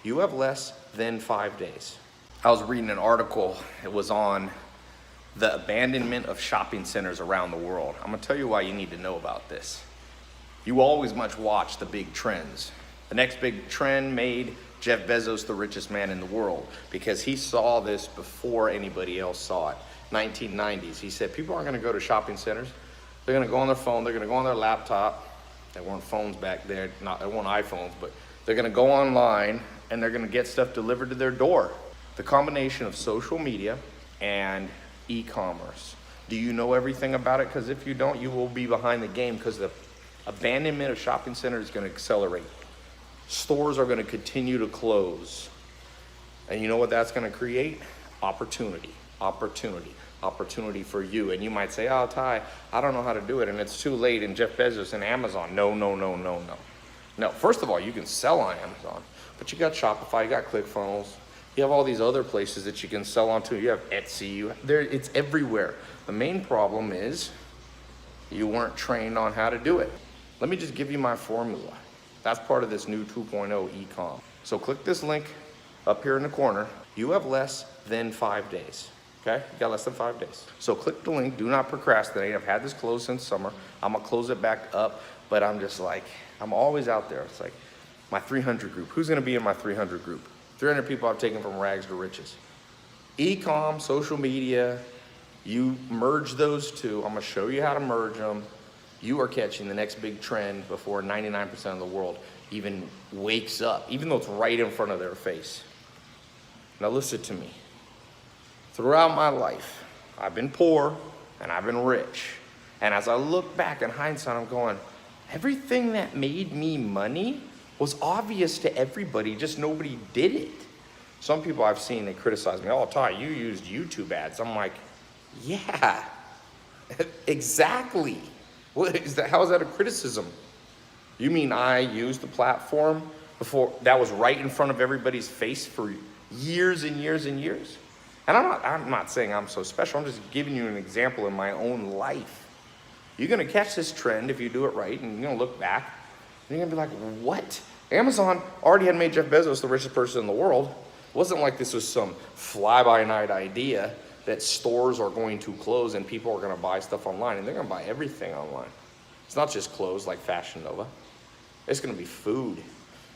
You have less than 5 days. I was reading an article, it was on the abandonment of shopping centers around the world. I'm gonna tell you why you need to know about this. You always must watch the big trends. The next big trend made Jeff Bezos the richest man in the world because he saw this before anybody else saw it. 1990s, he said people aren't gonna go to shopping centers. They're gonna go on their phone, they're gonna go on their laptop. There weren't phones back there, there weren't iPhones, but they're gonna go online and they're gonna get stuff delivered to their door. The combination of social media and e-commerce. Do you know everything about it? Because if you don't, you will be behind the game because the abandonment of shopping centers is gonna accelerate. Stores are gonna continue to close. And you know what that's gonna create? Opportunity for you. And you might say, oh, Ty, I don't know how to do it, and it's too late, and Jeff Bezos and Amazon. No. No, first of all, you can sell on Amazon, but you got Shopify, you got ClickFunnels, you have all these other places that you can sell on too. You have Etsy, it's everywhere. The main problem is you weren't trained on how to do it. Let me just give you my formula. That's part of this new 2.0 e-com. So click this link up here in the corner. You have less than 5 days. Okay, you got less than 5 days. So click the link, do not procrastinate. I've had this closed since summer. I'm gonna close it back up, but I'm just like, I'm always out there. It's like my 300 group. Who's gonna be in my 300 group? 300 people I've taken from rags to riches. E-com, social media, you merge those two. I'm gonna show you how to merge them. You are catching the next big trend before 99% of the world even wakes up, even though it's right in front of their face. Now listen to me. Throughout my life, I've been poor and I've been rich. And as I look back in hindsight, I'm going, everything that made me money was obvious to everybody, just nobody did it. Some people I've seen, they criticize me, oh, Ty, you used YouTube ads. I'm like, yeah, exactly. What is that? How is that a criticism? You mean I used the platform before that was right in front of everybody's face for years and years and years? And I'm not saying I'm so special, I'm just giving you an example in my own life. You're gonna catch this trend if you do it right, and you're gonna look back, and you're gonna be like, what? Amazon already had made Jeff Bezos the richest person in the world. It wasn't like this was some fly-by-night idea that stores are going to close and people are gonna buy stuff online, and they're gonna buy everything online. It's not just clothes like Fashion Nova. It's gonna be food.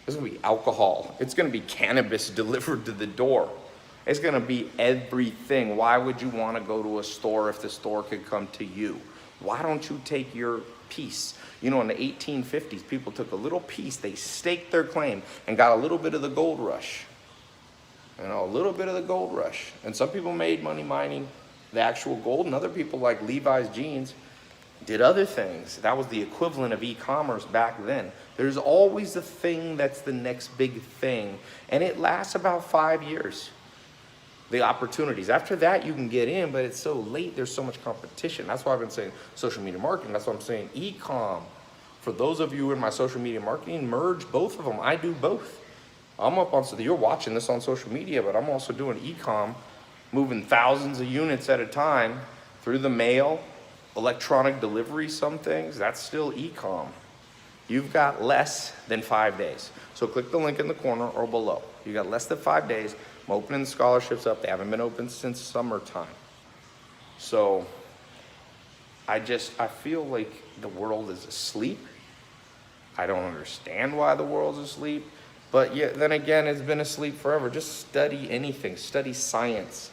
It's gonna be alcohol. It's gonna be cannabis delivered to the door. It's gonna be everything. Why would you wanna go to a store if the store could come to you? Why don't you take your piece? You know, in the 1850s, people took a little piece, they staked their claim and got a little bit of the gold rush. You know, a little bit of the gold rush. And some people made money mining the actual gold, and other people like Levi's jeans did other things. That was the equivalent of e-commerce back then. There's always a thing that's the next big thing, and it lasts about 5 years. The opportunities. After that, you can get in, but it's so late, there's so much competition. That's why I've been saying social media marketing. That's why I'm saying e-com. For those of you in my social media marketing, merge both of them. I do both. I'm up on, so you're watching this on social media, but I'm also doing e-com, moving thousands of units at a time through the mail, electronic delivery, some things, that's still e-com. You've got less than 5 days. So click the link in the corner or below. You got less than 5 days. I'm opening the scholarships up. They haven't been open since summertime. So I feel like the world is asleep. I don't understand why the world's asleep. But yeah, then again, it's been asleep forever. Just study anything. Study science.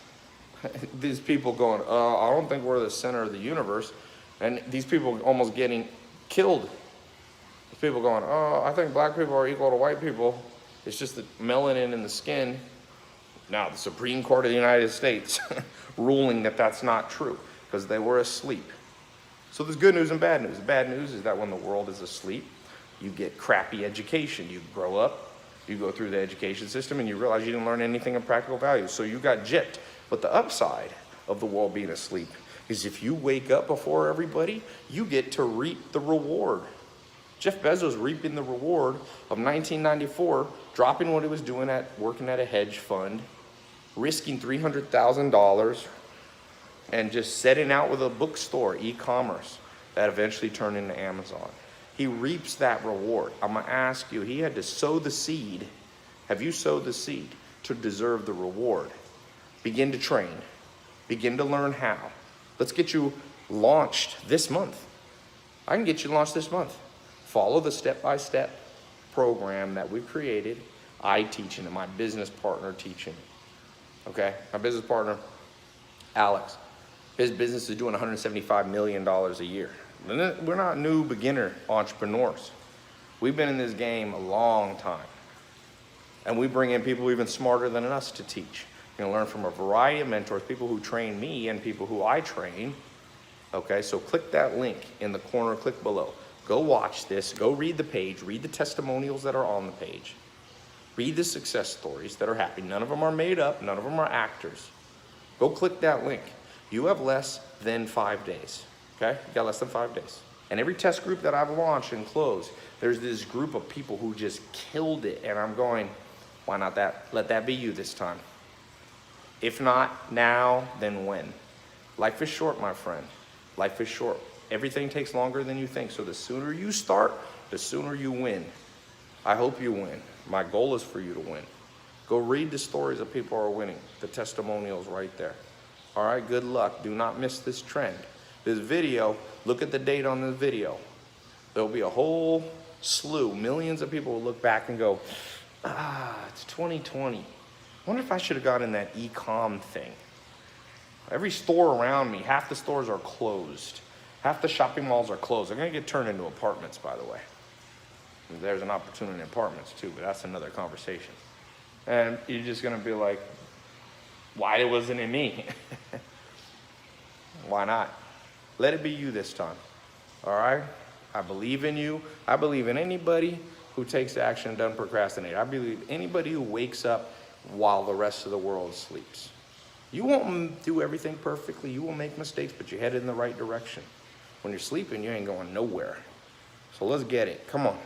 These people going, I don't think we're the center of the universe. And these people almost getting killed. These people going, I think black people are equal to white people. It's just the melanin in the skin. Now, the Supreme Court of the United States ruling that that's not true because they were asleep. So there's good news and bad news. The bad news is that when the world is asleep, you get crappy education. You grow up, you go through the education system, and you realize you didn't learn anything of practical value. So you got gypped. But the upside of the world being asleep is if you wake up before everybody, you get to reap the reward. Jeff Bezos reaping the reward of 1994, dropping what he was doing working at a hedge fund, risking $300,000, and just setting out with a bookstore, e-commerce, that eventually turned into Amazon. He reaps that reward. I'm gonna ask you, he had to sow the seed. Have you sowed the seed to deserve the reward? Begin to train. Begin to learn how. Let's get you launched this month. I can get you launched this month. Follow the step-by-step program that we've created. I teaching and my business partner teaching. Okay, my business partner, Alex, his business is doing $175 million a year. We're not new beginner entrepreneurs. We've been in this game a long time. And we bring in people even smarter than us to teach. You're gonna learn from a variety of mentors, people who train me and people who I train. Okay, so click that link in the corner, click below. Go watch this, go read the page, read the testimonials that are on the page. Read the success stories that are happening. None of them are made up, none of them are actors. Go click that link. You have less than 5 days, okay? You got less than 5 days. And every test group that I've launched and closed, there's this group of people who just killed it. And I'm going, why not let that be you this time? If not now, then when? Life is short, my friend. Life is short. Everything takes longer than you think. So the sooner you start, the sooner you win. I hope you win. My goal is for you to win. Go read the stories of people who are winning. The testimonials right there. All right, good luck. Do not miss this trend. This video, look at the date on this video. There'll be a whole slew, millions of people will look back and go, it's 2020. I wonder if I should have gotten that e-com thing. Every store around me, half the stores are closed. Half the shopping malls are closed. They're gonna get turned into apartments, by the way. There's an opportunity in apartments too, but that's another conversation. And you're just gonna be like, why wasn't it me? Why not? Let it be you this time, all right? I believe in you. I believe in anybody who takes action and doesn't procrastinate. I believe anybody who wakes up while the rest of the world sleeps. You won't do everything perfectly. You will make mistakes, but you're headed in the right direction. When you're sleeping, you ain't going nowhere. So let's get it. Come on.